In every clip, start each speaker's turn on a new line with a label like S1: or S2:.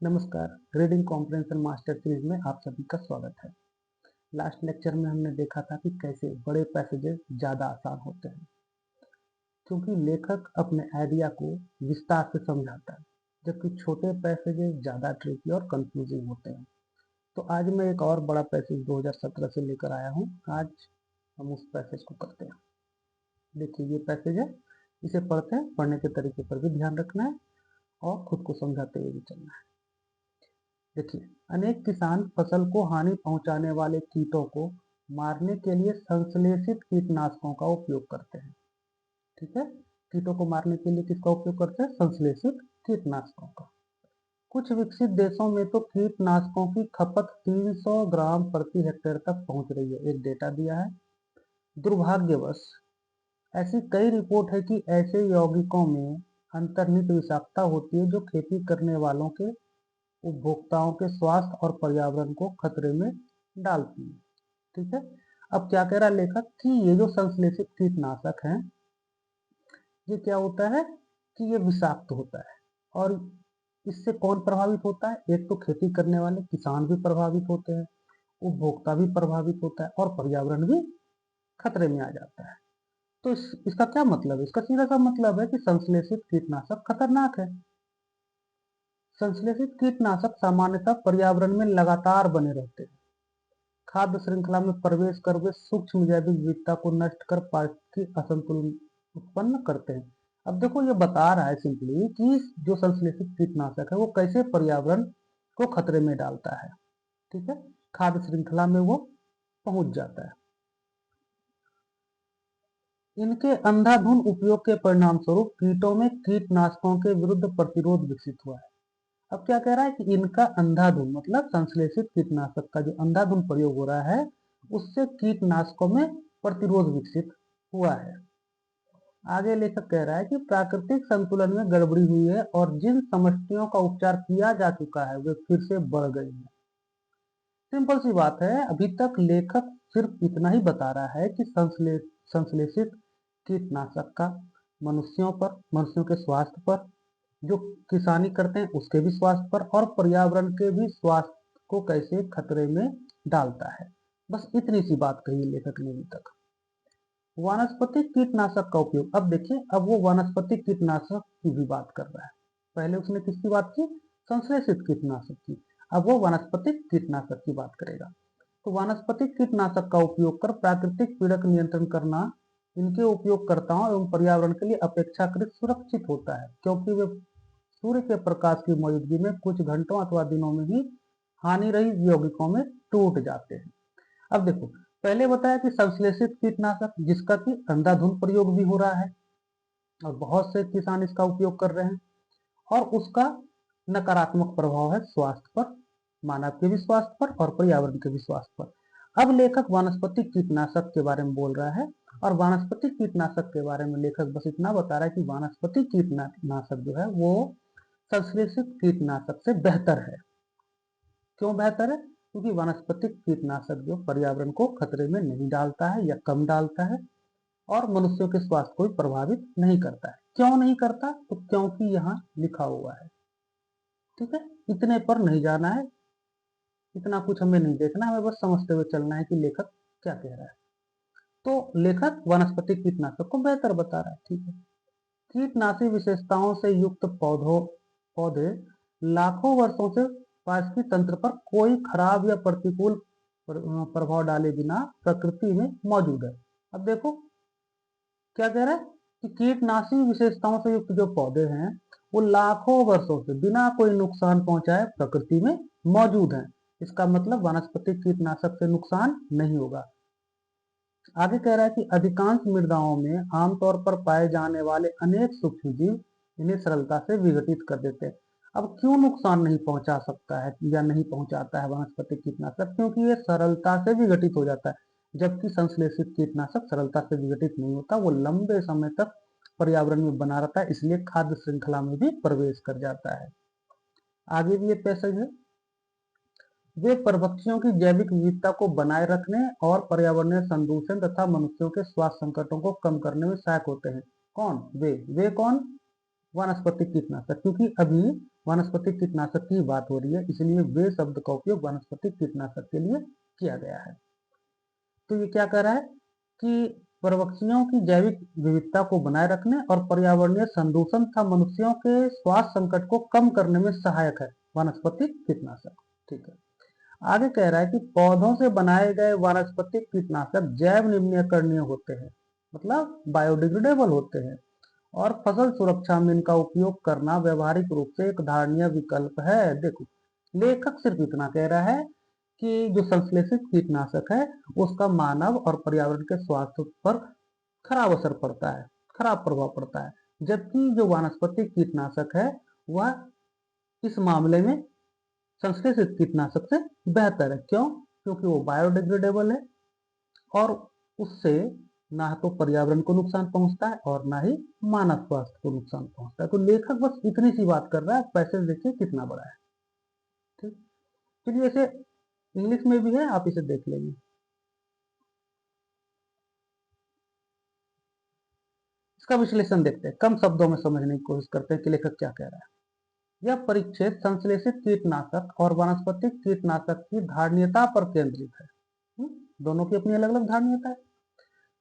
S1: नमस्कार। Reading comprehension master series में आप सभी का स्वागत है। लास्ट लेक्चर में हमने देखा था कि कैसे बड़े पैसेजेस ज़्यादा आसान होते हैं, क्योंकि लेखक अपने आइडिया को विस्तार से समझाता है, जबकि छोटे पैसेजेस ज़्यादा ट्रिकी और कंफ्यूजिंग होते हैं। तो आज मैं एक और बड़ा पैसेज 2017 से लेकर आया हूँ। आज हम उस पैसेज को करते हैं। देखिए, ये पैसेज है, इसे पढ़ते हैं। पढ़ने के तरीके पर भी ध्यान रखना है और खुद को समझाते हुए भी चलना है। देखिए, अनेक किसान फसल को हानि पहुंचाने वाले कीटों को मारने के लिए संश्लेषित कीटनाशकों का उपयोग करते हैं। ठीक है, कीटों को मारने के लिए किसका उपयोग करते हैं? संश्लेषित कीटनाशकों का। कुछ विकसित देशों में तो कीटनाशकों की खपत 300 ग्राम प्रति हेक्टेयर तक पहुंच रही है, एक डेटा दिया है। दुर्भाग्यवश ऐसी कई रिपोर्ट है कि ऐसे यौगिकों में अंतर्निहित विषाक्तता होती है, जो खेती करने वालों के उपभोक्ताओं के स्वास्थ्य और पर्यावरण को खतरे में डालती है। ठीक है, अब क्या कह रहा है लेखक कि ये जो संश्लेषित कीटनाशक हैं, ये क्या होता है कि ये विषाक्त होता है। और इससे कौन प्रभावित होता है? एक तो खेती करने वाले किसान भी प्रभावित होते हैं, उपभोक्ता भी प्रभावित होता है और पर्यावरण भी खतरे में आ जाता है। तो इसका क्या मतलब है? इसका सीधा सा मतलब है कि संश्लेषित कीटनाशक खतरनाक है। संश्लेषित कीटनाशक सामान्यतः पर्यावरण में लगातार बने रहते हैं, खाद्य श्रृंखला में प्रवेश कर वे सूक्ष्म जैविक विविधता को नष्ट कर पारिस्थितिक असंतुलन उत्पन्न करते हैं। अब देखो, ये बता रहा है सिंपली कि जो संश्लेषित कीटनाशक है वो कैसे पर्यावरण को खतरे में डालता है। ठीक है, खाद्य श्रृंखला में वो पहुंच जाता है। इनके अंधाधुंध उपयोग के परिणाम स्वरूप कीटों में कीटनाशकों के विरुद्ध प्रतिरोध विकसित हुआ है। अब क्या कह रहा है कि इनका अंधाधुंध मतलब संश्लेषित कीटनाशक का जो अंधाधुंध प्रयोग हो रहा है, उससे कीटनाशकों में प्रतिरोध विकसित हुआ है। आगे लेखक कह रहा है कि प्राकृतिक संतुलन में गड़बड़ी हुई है और जिन समस्याओं का उपचार किया जा चुका है वे फिर से बढ़ गई हैं। सिंपल सी बात है, अभी तक लेखक सिर्फ इतना ही बता रहा है कि संश्लेषित कीटनाशक का मनुष्यों के स्वास्थ्य पर, जो किसानी करते हैं उसके भी स्वास्थ्य पर और पर्यावरण के भी स्वास्थ्य को कैसे खतरे में डालता है। बस इतनी सी बात कही लेखक ने अभी तक। वानस्पतिक कीटनाशक का उपयोग, अब देखिए, अब वो वानस्पतिक कीटनाशक की भी बात कर रहा है। पहले उसने किसकी बात की? संश्लेषित कीटनाशक की। अब वो वानस्पतिक कीटनाशक की बात करेगा। तो वानस्पतिक कीटनाशक का उपयोग कर प्राकृतिक पीड़क नियंत्रण करना इनके उपयोगकर्ताओं एवं पर्यावरण के लिए अपेक्षाकृत सुरक्षित होता है, क्योंकि वे सूर्य के प्रकाश की मौजूदगी में कुछ घंटों अथवा दिनों में ही हानि रहित यौगिकों में टूट जाते हैं। अब देखो, पहले बताया कि संश्लेषित कीटनाशक जिसका कि अंधाधुंध प्रयोग भी हो रहा है और बहुत से किसान इसका उपयोग कर रहे हैं और उसका नकारात्मक प्रभाव है स्वास्थ्य पर, मानव के भी स्वास्थ्य पर और पर्यावरण के भी स्वास्थ्य पर। अब लेखक वानस्पतिक कीटनाशक के बारे में बोल रहा है और वानस्पतिक कीटनाशक के बारे में लेखक बस इतना बता रहा है कि वानस्पतिक कीटनाशक जो है वो संश्लेषित कीटनाशक से बेहतर है। क्यों बेहतर है? क्योंकि वनस्पतिक कीटनाशक जो पर्यावरण को खतरे में नहीं डालता है या कम डालता है और मनुष्यों के स्वास्थ्य को भी प्रभावित नहीं करता है। क्यों नहीं करता? तो क्योंकि यहाँ लिखा हुआ है। ठीक है, इतने पर नहीं जाना है, इतना कुछ हमें नहीं देखना, हमें बस समझते हुए चलना है कि लेखक क्या कह रहा है। तो लेखक वनस्पतिक कीटनाशक को बेहतर बता रहा है। ठीक है, कीटनाशी विशेषताओं से युक्त पौधे लाखों वर्षों से पारिस्थितिक तंत्र पर कोई खराब या प्रतिकूल प्रभाव डाले बिना प्रकृति में मौजूद है। अब देखो क्या कह रहा है कि कीटनाशी विशेषताओं से युक्त जो पौधे हैं वो लाखों वर्षों से बिना कोई नुकसान पहुंचाए प्रकृति में मौजूद हैं। इसका मतलब वनस्पतिक कीटनाशक से नुकसान नहीं होगा। आगे कह रहा है कि अधिकांश मृदाओं में आमतौर पर पाए जाने वाले अनेक सूक्ष्म जीव इन्हें सरलता से विघटित कर देते हैं। अब क्यों नुकसान नहीं पहुंचा सकता है या नहीं पहुंचाता है वनस्पतिक कीटनाशक? क्योंकि ये सरलता से विघटित हो जाता है, जबकि संश्लेषित कीटनाशक सरलता से विघटित नहीं होता, वो लंबे समय तक पर्यावरण में बना रहता है, इसलिए खाद्य श्रृंखला में भी प्रवेश कर जाता है। आगे भी एक पैसेज है, वे परभक्षियों की जैविक विविधता को बनाए रखने और पर्यावरणीय संदूषण तथा मनुष्यों के स्वास्थ्य संकटों को कम करने में सहायक होते हैं। कौन? वे कौन? वानस्पतिक कीटनाशक, क्योंकि अभी वानस्पतिक कीटनाशक की बात हो रही है, इसलिए वे शब्द का उपयोग वानस्पतिक कीटनाशक के लिए किया गया है। तो ये क्या कह रहा है कि पर्वक्षियों की जैविक विविधता को बनाए रखने और पर्यावरणीय संदूषण तथा मनुष्यों के स्वास्थ्य संकट को कम करने में सहायक है वानस्पतिक कीटनाशक। ठीक है, आगे कह रहा है कि पौधों से बनाए गए वानस्पतिक कीटनाशक जैव निम्नीकरणीय होते हैं, मतलब बायोडिग्रेडेबल होते हैं, और फसल सुरक्षा में इनका उपयोग करना व्यवहारिक रूप से एक धारणीय विकल्प है। देखो, लेखक सिर्फ इतना कह रहा है कि जो संश्लेषित कीटनाशक है उसका मानव और पर्यावरण के स्वास्थ्य पर खराब असर पड़ता है, खराब प्रभाव पड़ता है, जबकि जो वानस्पतिक कीटनाशक है वह इस मामले में संश्लेषित कीटनाशक से बेहतर है। क्यों? क्योंकि वो बायोडिग्रेडेबल है और उससे ना तो पर्यावरण को नुकसान पहुंचता है और ना ही मानव स्वास्थ्य को नुकसान पहुंचता है। तो लेखक बस इतनी सी बात कर रहा है, पैसेज देखिए कितना बड़ा है। ठीक, चलिए ऐसे इंग्लिश में भी है, आप इसे देख लेंगे। इसका विश्लेषण देखते हैं, कम शब्दों में समझने की कोशिश करते हैं कि लेखक क्या कह रहा है। यह परिच्छेद संश्लेषित कीटनाशक और वानस्पतिक कीटनाशक की धारणीयता पर केंद्रित है। दोनों की अपनी अलग अलग धारणीयता है।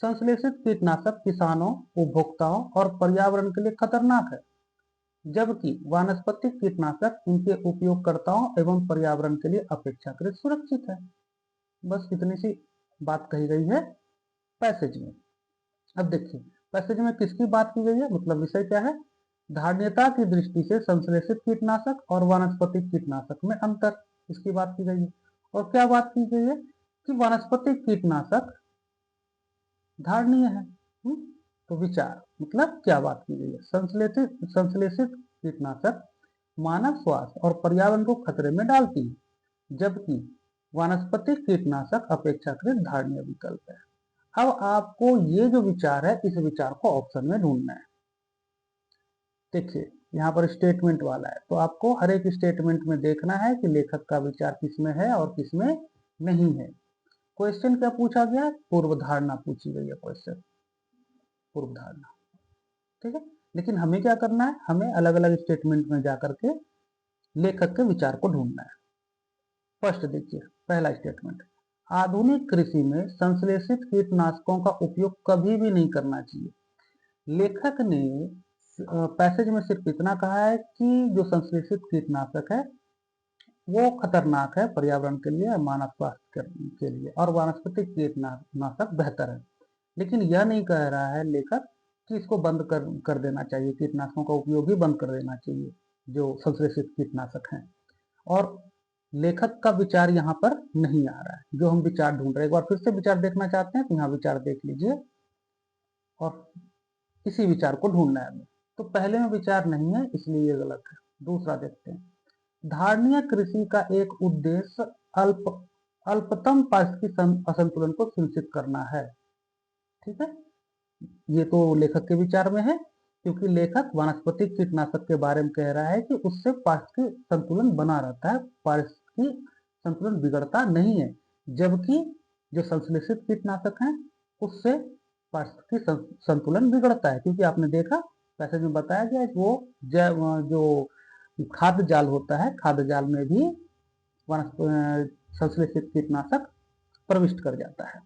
S1: संश्लेषित कीटनाशक किसानों, उपभोक्ताओं और पर्यावरण के लिए खतरनाक है, जबकि वानस्पतिक कीटनाशक इनके उपयोगकर्ताओं एवं पर्यावरण के लिए अपेक्षाकृत सुरक्षित है। बस इतनी सी बात कही गई है पैसेज में। अब देखिए पैसेज में किसकी बात की गई है, मतलब विषय क्या है, धारणीयता की दृष्टि से संश्लेषित कीटनाशक और वानस्पतिक कीटनाशक में अंतर, इसकी बात की गई है। और क्या बात की गई है कि वानस्पतिक कीटनाशक धारणीय है। तो विचार मतलब क्या बात की गई है, संश्लेषित कीटनाशक मानव स्वास्थ्य और पर्यावरण को खतरे में डालती है, जबकि वानस्पतिक कीटनाशक अपेक्षाकृत धारणीय विकल्प है। अब आपको ये जो विचार है इस विचार को ऑप्शन में ढूंढना है। देखिए यहाँ पर स्टेटमेंट वाला है, तो आपको हर एक स्टेटमेंट में देखना है कि लेखक का विचार किसमें है और किसमें नहीं है। क्वेश्चन क्या पूछा गया, पूर्व धारणा पूछी गई है, क्वेश्चन पूर्व धारणा। ठीक है, लेकिन हमें क्या करना है, हमें अलग अलग स्टेटमेंट में जाकर के लेखक के विचार को ढूंढना है। फर्स्ट देखिए, पहला स्टेटमेंट, आधुनिक कृषि में संश्लेषित कीटनाशकों का उपयोग कभी भी नहीं करना चाहिए। लेखक ने पैसेज में सिर्फ इतना कहा है कि जो संश्लेषित कीटनाशक है वो खतरनाक है पर्यावरण के लिए, मानव स्वास्थ्य के लिए, और वानस्पतिक कीटनाशक बेहतर है। लेकिन यह नहीं कह रहा है लेखक कि इसको बंद कर देना चाहिए, कीटनाशकों का उपयोग ही बंद कर देना चाहिए जो संश्लेषित कीटनाशक हैं। और लेखक का विचार यहाँ पर नहीं आ रहा है, जो हम विचार ढूंढ रहे हैं। एक बार फिर से विचार देखना चाहते हैं तो यहाँ विचार देख लीजिए और इसी विचार को ढूंढना है हमें। तो पहले में विचार नहीं है इसलिए ये गलत है। दूसरा देखते हैं, धारणीय कृषि का एक उद्देश्य अल्पतम पारिस्थितिक असंतुलन को सुनिश्चित करना है। ठीक है, ये तो लेखक के विचार में है, क्योंकि लेखक वानस्पतिक कीटनाशक के बारे में कह रहा है कि उससे पारिस्थितिक संतुलन बना रहता है, पारिस्थितिक संतुलन बिगड़ता नहीं है, जबकि जो संश्लेषित कीटनाशक हैं उससे पारिस्थितिक संतुलन बिगड़ता है। क्योंकि आपने देखा पैसेज में बताया गया वो जो खाद्य जाल होता है, खाद्य जाल में भी संश्लेषित कीटनाशक प्रविष्ट कर जाता है।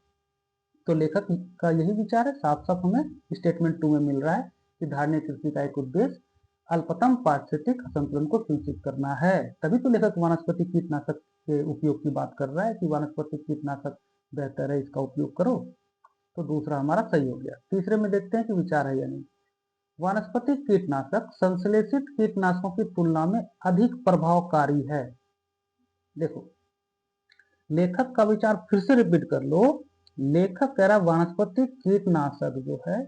S1: तो लेखक का यही विचार है, साफ साफ हमें स्टेटमेंट 2 में मिल रहा है कि धारणीय कृषि का एक उद्देश्य अल्पतम पारिस्थितिक संतुलन को सुनिश्चित करना है। तभी तो लेखक वानस्पतिक कीटनाशक के उपयोग की बात कर रहा है कि वानस्पतिक कीटनाशक बेहतर है, इसका उपयोग करो। तो दूसरा हमारा सही हो गया। तीसरे में देखते हैं कि विचार है या नहीं। वानस्पतिक कीटनाशक संश्लेषित कीटनाशकों की तुलना में अधिक प्रभावकारी है। देखो लेखक का विचार फिर से रिपीट कर लो। लेखक कह रहा है वानस्पतिक कीटनाशक जो है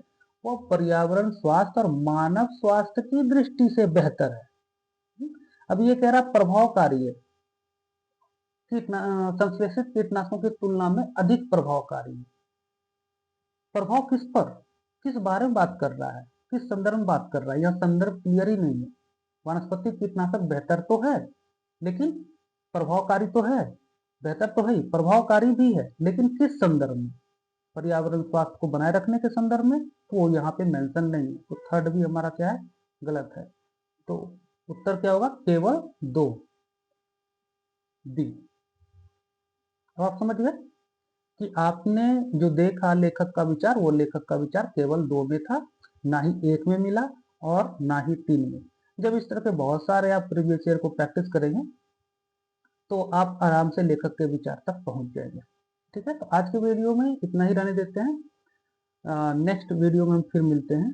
S1: वो पर्यावरण स्वास्थ्य और मानव स्वास्थ्य की दृष्टि से बेहतर है। अब ये कह रहा प्रभावकारी है, संश्लेषित कीटनाशकों की तुलना में अधिक प्रभावकारी है। प्रभाव किस पर, किस बारे में बात कर रहा है, किस संदर्भ में बात कर रहा है, यह संदर्भ क्लियर ही नहीं है। वानस्पतिक कीटनाशक बेहतर तो है लेकिन प्रभावकारी तो है, बेहतर तो है, प्रभावकारी भी है, लेकिन किस संदर्भ में, पर्यावरण स्वास्थ्य को बनाए रखने के संदर्भ में, तो वो यहाँ पे मेंशन नहीं है। तो थर्ड भी हमारा क्या है, गलत है। तो उत्तर क्या होगा, केवल 2 डी। अब आप समझ गए कि आपने जो देखा लेखक का विचार, वो लेखक का विचार केवल 2 में था, ना ही 1 में मिला और ना ही 3 में। जब इस तरह के बहुत सारे आप प्रीवियस ईयर को प्रैक्टिस करेंगे तो आप आराम से लेखक के विचार तक पहुंच जाएंगे। ठीक है, तो आज के वीडियो में इतना ही रहने देते हैं। नेक्स्ट वीडियो में हम फिर मिलते हैं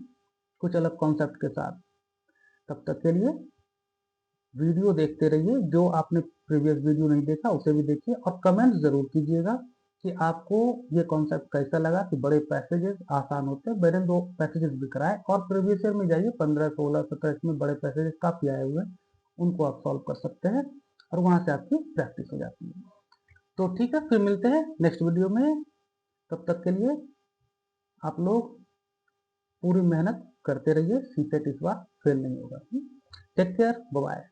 S1: कुछ अलग कॉन्सेप्ट के साथ। तब तक के लिए वीडियो देखते रहिए, जो आपने प्रीवियस वीडियो नहीं देखा उसे भी देखिए और कमेंट जरूर कीजिएगा कि आपको ये कॉन्सेप्ट कैसा लगा, कि बड़े पैसेजेस आसान होते हैं। मैंने 2 पैसेजेस भी कराए और प्रीवियस ईयर में जाइए 15, 16, 17 इसमें बड़े पैसेजेस काफी आए हुए हैं, उनको आप सॉल्व कर सकते हैं और वहां से आपकी प्रैक्टिस हो जाती है। तो ठीक है, फिर मिलते हैं नेक्स्ट वीडियो में। तब तक के लिए आप लोग पूरी मेहनत करते रहिए, सीसेट इस बार फेल नहीं होगा। Take care, bye bye.